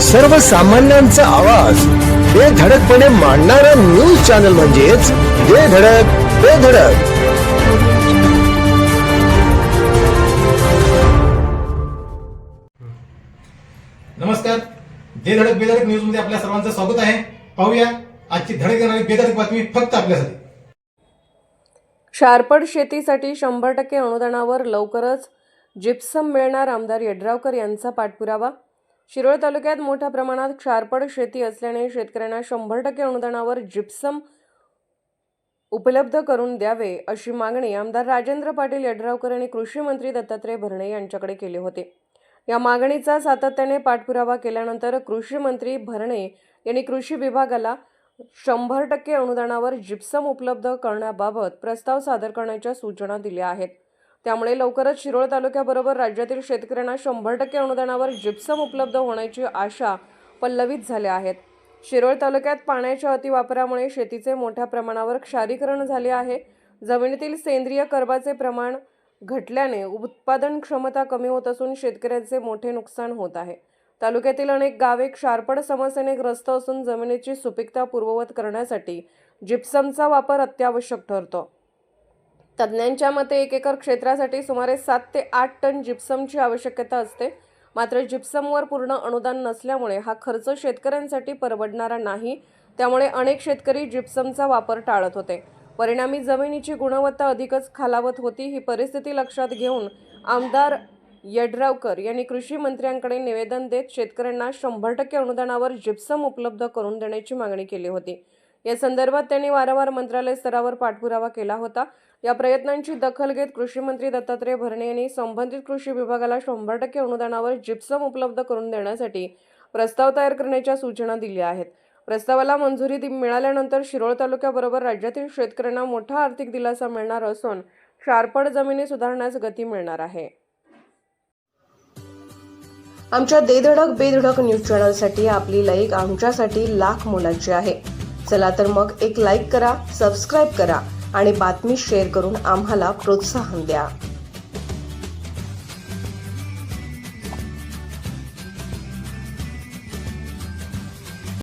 सर्वसामान्यांचा आवाज बेधडकपणे मांडणारा न्यूज चॅनल म्हणजेच बेधडक. नमस्कार. बेधडक न्यूज मध्ये आपल्या सर्वांचं स्वागत आहे. पाहूया आजची धडक देणारी बेधडक बातमी फक्त आपल्यासाठी. शारपड शेतीसाठी 100% अनुदानावर लवकरच जिप्सम मिळणार. आमदार यड्रावकर यांचा पाठपुरावा. शिरोळ तालुक्यात मोठ्या प्रमाणात क्षारपड शेती असल्याने शेतकऱ्यांना 100% अनुदानावर जिप्सम उपलब्ध करून द्यावे अशी मागणी आमदार राजेंद्र पाटील यड्रावकर यांनी कृषी मंत्री दत्तात्रय भरणे यांच्याकडे केली होती. या मागणीचा सातत्याने पाठपुरावा केल्यानंतर कृषी मंत्री भरणे यांनी कृषी विभागाला 100% अनुदानावर जिप्सम उपलब्ध करण्याबाबत प्रस्ताव सादर करण्याच्या सूचना दिल्या आहेत. त्यामुळे लवकरच शिरोळ तालुक्याबरोबर राज्यातील शेतकऱ्यांना 100% अनुदानावर जिप्सम उपलब्ध होण्याची आशा पल्लवित झाल्या आहेत. शिरोळ तालुक्यात पाण्याच्या अतिवापरामुळे शेतीचे मोठ्या प्रमाणावर क्षारीकरण झाले आहे. जमिनीतील सेंद्रिय कर्बाचे प्रमाण घटल्याने उत्पादन क्षमता कमी होत असून शेतकऱ्यांचे मोठे नुकसान होत आहे. तालुक्यातील अनेक गावे क्षारपड समस्येने ग्रस्त असून जमिनीची सुपीकता पूर्ववत करण्यासाठी जिप्समचा वापर अत्यावश्यक ठरतो. तज्ज्ञांच्या मते 1 एकर क्षेत्रासाठी सुमारे 7 ते 8 टन जिप्समची आवश्यकता असते. मात्र जिप्समवर पूर्ण अनुदान नसल्यामुळे हा खर्च शेतकऱ्यांसाठी परवडणारा नाही. त्यामुळे अनेक शेतकरी जिप्समचा वापर टाळत होते. परिणामी जमिनीची गुणवत्ता अधिकच खालावत होती. ही परिस्थिती लक्षात घेऊन आमदार यड्रावकर यांनी कृषी मंत्र्यांकडे निवेदन देत शेतकऱ्यांना 100% अनुदानावर जिप्सम उपलब्ध करून देण्याची मागणी केली होती. या संदर्भात त्यांनी वारंवार मंत्रालय स्तरावर पाठपुरावा केला होता. या प्रयत्नांची दखल घेत कृषी मंत्री दत्तात्रय भरणे यांनी संबंधित कृषी विभागाला 100% अनुदानावर जिप्सम उपलब्ध करून देण्यासाठी प्रस्ताव तयार करण्याच्या सूचना दिल्या आहेत. प्रस्तावाला मंजुरी मिळाल्यानंतर शिरोळ तालुक्याबरोबर राज्यातील शेतकऱ्यांना मोठा आर्थिक दिलासा मिळणार असून क्षारपड जमिनी सुधारण्यास गती मिळणार आहे. आमच्या बेधडक न्यूज चॅनलसाठी आपली लाईक आमच्यासाठी लाख मोलाची आहे. चला तर मग एक लाईक करा, सबस्क्राईब करा आणि बातमी शेअर करून आम्हाला प्रोत्साहन द्या.